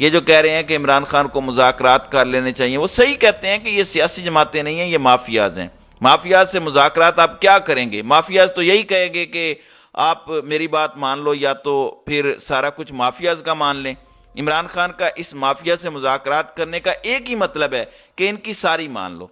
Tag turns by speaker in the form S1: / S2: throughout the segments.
S1: یہ جو کہہ رہے ہیں کہ عمران خان کو مذاکرات کر لینے چاہیے، وہ صحیح کہتے ہیں کہ یہ سیاسی جماعتیں نہیں ہیں، یہ مافیاز ہیں۔ مافیاز سے مذاکرات آپ کیا کریں گے؟ مافیاز تو یہی کہیں گے کہ آپ میری بات مان لو یا تو پھر سارا کچھ مافیاز کا مان لیں۔ عمران خان کا اس مافیا سے مذاکرات کرنے کا ایک ہی مطلب ہے کہ ان کی ساری مان لو۔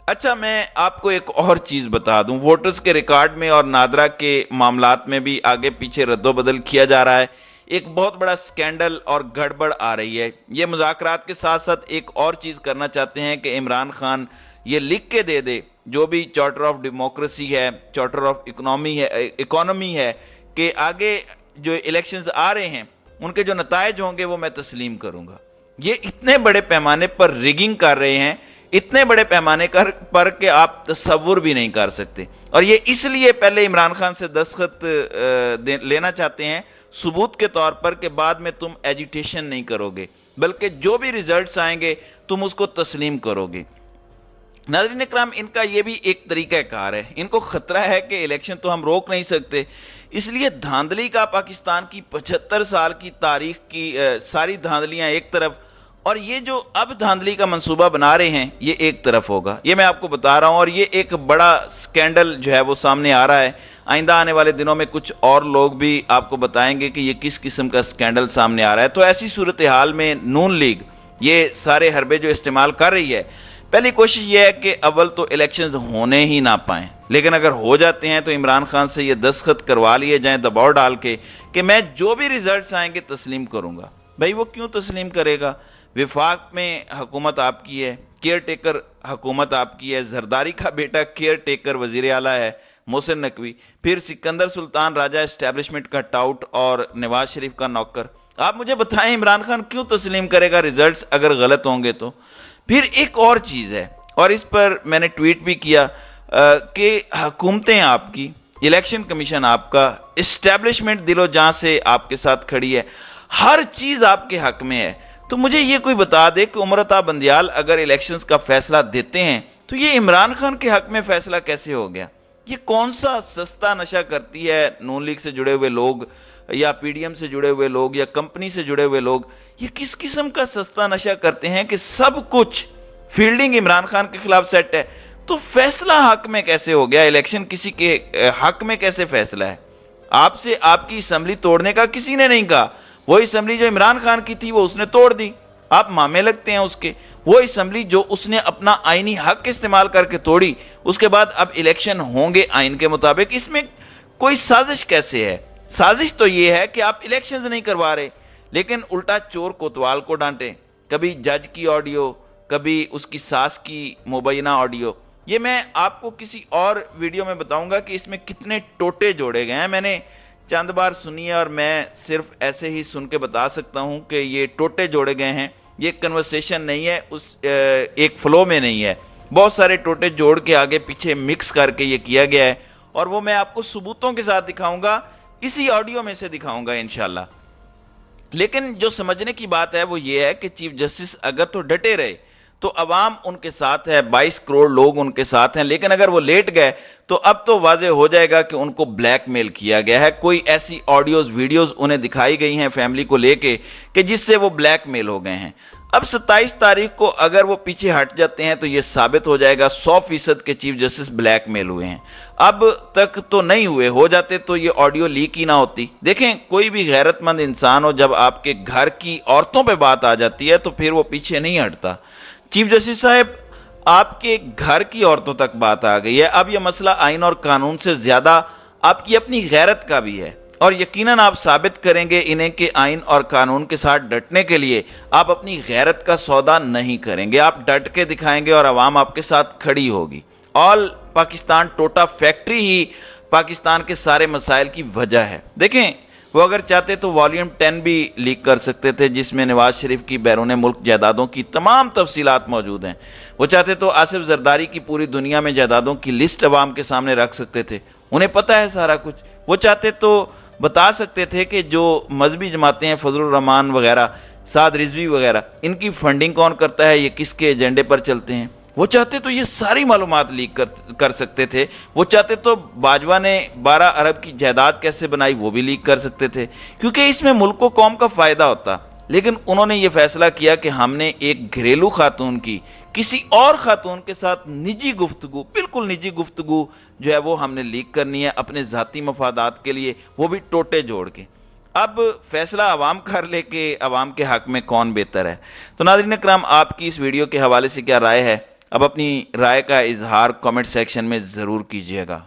S1: اچھا، میں آپ کو ایک اور چیز بتا دوں، ووٹرز کے ریکارڈ میں اور نادرا کے معاملات میں بھی آگے پیچھے رد و بدل کیا جا رہا ہے۔ ایک بہت بڑا سکینڈل اور گڑبڑ آ رہی ہے۔ یہ مذاکرات کے ساتھ ساتھ ایک اور چیز کرنا چاہتے ہیں کہ عمران خان یہ لکھ کے دے دے، جو بھی چارٹر آف ڈیموکریسی ہے، چارٹر آف اکانومی ہے، کہ آگے جو الیکشنز آ رہے ہیں ان کے جو نتائج ہوں گے وہ میں تسلیم کروں گا۔ یہ اتنے بڑے پیمانے پر ریگنگ کر رہے ہیں، اتنے بڑے پیمانے پر کہ آپ تصور بھی نہیں کر سکتے، اور یہ اس لیے پہلے عمران خان سے دستخط لینا چاہتے ہیں ثبوت کے طور پر کہ بعد میں تم ایجیٹیشن نہیں کرو گے، بلکہ جو بھی ریزلٹس آئیں گے تم اس کو تسلیم کرو گے۔ ناظرین اکرام، ان کا یہ بھی ایک طریقہ کار ہے، ان کو خطرہ ہے کہ الیکشن تو ہم روک نہیں سکتے، اس لیے دھاندلی کا پاکستان کی 75 سال کی تاریخ کی ساری دھاندلیاں ایک طرف، اور یہ جو اب دھاندلی کا منصوبہ بنا رہے ہیں یہ ایک طرف ہوگا۔ یہ میں آپ کو بتا رہا ہوں، اور یہ ایک بڑا سکینڈل جو ہے وہ سامنے آ رہا ہے۔ آئندہ آنے والے دنوں میں کچھ اور لوگ بھی آپ کو بتائیں گے کہ یہ کس قسم کا سکینڈل سامنے آ رہا ہے۔ تو ایسی صورتحال میں نون لیگ یہ سارے حربے جو استعمال کر رہی ہے، پہلی کوشش یہ ہے کہ اول تو الیکشنز ہونے ہی نہ پائیں، لیکن اگر ہو جاتے ہیں تو عمران خان سے یہ دستخط کروا لیے جائیں دباؤ ڈال کے کہ میں جو بھی ریزلٹس آئیں گے تسلیم کروں گا۔ بھائی وہ کیوں تسلیم کرے گا؟ وفاق میں حکومت آپ کی ہے، کیئر ٹیکر حکومت آپ کی ہے، زرداری کا بیٹا کیئر ٹیکر وزیر اعلیٰ ہے محسن نقوی، پھر سکندر سلطان راجہ اسٹیبلشمنٹ کا ٹاؤٹ اور نواز شریف کا نوکر۔ آپ مجھے بتائیں عمران خان کیوں تسلیم کرے گا ریزلٹس اگر غلط ہوں گے تو؟ پھر ایک اور چیز ہے، اور اس پر میں نے ٹویٹ بھی کیا کہ حکومتیں آپ کی، الیکشن کمیشن آپ کا، اسٹیبلشمنٹ دل و جان سے آپ کے ساتھ کھڑی ہے، ہر چیز آپ کے حق میں ہے۔ تو مجھے یہ کوئی بتا دے کہ عمر عطا بندیال اگر الیکشنز کا فیصلہ دیتے ہیں تو یہ عمران خان کے حق میں فیصلہ کیسے ہو گیا؟ یہ کون سا سستا نشہ کرتی ہے نون لیگ سے جڑے ہوئے لوگ یا پی ڈی ایم سے جڑے ہوئے لوگ یا کمپنی سے جڑے ہوئے لوگ؟ یہ کس قسم کا سستا نشہ کرتے ہیں کہ سب کچھ فیلڈنگ عمران خان کے خلاف سیٹ ہے؟ تو فیصلہ حق میں کیسے ہو گیا؟ الیکشن کسی کے حق میں کیسے فیصلہ ہے؟ آپ سے آپ کی اسمبلی توڑنے کا کسی نے نہیں کہا، وہ اسمبلی جو عمران خان کی تھی وہ اس نے توڑ دی، آپ مامے لگتے ہیں اس کے۔ وہ اسمبلی جو اس نے اپنا آئینی حق استعمال کر کے توڑی، اس کے بعد اب الیکشن ہوں گے آئین کے مطابق، اس میں کوئی سازش کیسے ہے؟ سازش تو یہ ہے کہ آپ الیکشنز نہیں کروا رہے، لیکن الٹا چور کوتوال کو ڈانٹیں، کبھی جج کی آڈیو، کبھی اس کی ساس کی مبینہ آڈیو۔ یہ میں آپ کو کسی اور ویڈیو میں بتاؤں گا کہ اس میں کتنے ٹوٹے جوڑے گئے ہیں، میں نے چند بار سنی ہے اور میں صرف ایسے ہی سن کے بتا سکتا ہوں کہ یہ ٹوٹے جوڑے گئے ہیں، یہ کنورسیشن نہیں ہے، اس ایک فلو میں نہیں ہے، بہت سارے ٹوٹے جوڑ کے آگے پیچھے مکس کر کے یہ کیا گیا ہے، اور وہ میں آپ کو ثبوتوں کے ساتھ دکھاؤں گا، اسی آڈیو میں سے دکھاؤں گا انشاءاللہ۔ لیکن جو سمجھنے کی بات ہے وہ یہ ہے کہ چیف جسٹس اگر تو ڈٹے رہے تو عوام ان کے ساتھ ہے، 22 کروڑ لوگ ان کے ساتھ ہیں، لیکن اگر وہ لیٹ گئے تو اب تو واضح ہو جائے گا کہ ان کو بلیک میل کیا گیا ہے، کوئی ایسی آڈیوز ویڈیوز انہیں دکھائی گئی ہیں فیملی کو لے کے کہ جس سے وہ بلیک میل ہو گئے ہیں۔ اب 27 تاریخ کو اگر وہ پیچھے ہٹ جاتے ہیں تو یہ ثابت ہو جائے گا 100% کے چیف جسٹس بلیک میل ہوئے ہیں۔ اب تک تو نہیں ہوئے، ہو جاتے تو یہ آڈیو لیک ہی نہ ہوتی۔ دیکھیں کوئی بھی غیرت مند انسان ہو، جب آپ کے گھر کی عورتوں پہ بات آ جاتی ہے تو پھر وہ پیچھے نہیں ہٹتا۔ چیف جسٹس صاحب آپ کے گھر کی عورتوں تک بات آ گئی ہے، اب یہ مسئلہ آئین اور قانون سے زیادہ آپ کی اپنی غیرت کا بھی ہے، اور یقیناً آپ ثابت کریں گے انہیں کہ آئین اور قانون کے ساتھ ڈٹنے کے لیے آپ اپنی غیرت کا سودا نہیں کریں گے، آپ ڈٹ کے دکھائیں گے اور عوام آپ کے ساتھ کھڑی ہوگی۔ آل پاکستان ٹوٹا فیکٹری ہی پاکستان کے سارے مسائل کی وجہ ہے۔ دیکھیں وہ اگر چاہتے تو والیوم 10 بھی لیک کر سکتے تھے، جس میں نواز شریف کی بیرون ملک جائیدادوں کی تمام تفصیلات موجود ہیں۔ وہ چاہتے تو آصف زرداری کی پوری دنیا میں جائیدادوں کی لسٹ عوام کے سامنے رکھ سکتے تھے، انہیں پتہ ہے سارا کچھ۔ وہ چاہتے تو بتا سکتے تھے کہ جو مذہبی جماعتیں ہیں، فضل الرحمان وغیرہ، سعد رضوی وغیرہ، ان کی فنڈنگ کون کرتا ہے، یہ کس کے ایجنڈے پر چلتے ہیں۔ وہ چاہتے تو یہ ساری معلومات لیک کر سکتے تھے۔ وہ چاہتے تو باجوہ نے 12 ارب کی جائیداد کیسے بنائی وہ بھی لیک کر سکتے تھے، کیونکہ اس میں ملک و قوم کا فائدہ ہوتا۔ لیکن انہوں نے یہ فیصلہ کیا کہ ہم نے ایک گھریلو خاتون کی کسی اور خاتون کے ساتھ نجی گفتگو، بالکل نجی گفتگو جو ہے وہ ہم نے لیک کرنی ہے اپنے ذاتی مفادات کے لیے، وہ بھی ٹوٹے جوڑ کے۔ اب فیصلہ عوام کر لے کہ عوام کے حق میں کون بہتر ہے۔ تو ناظرین اکرام، آپ کی اس ویڈیو کے حوالے سے کیا رائے ہے؟ اب اپنی رائے کا اظہار کمنٹ سیکشن میں ضرور کیجیے گا۔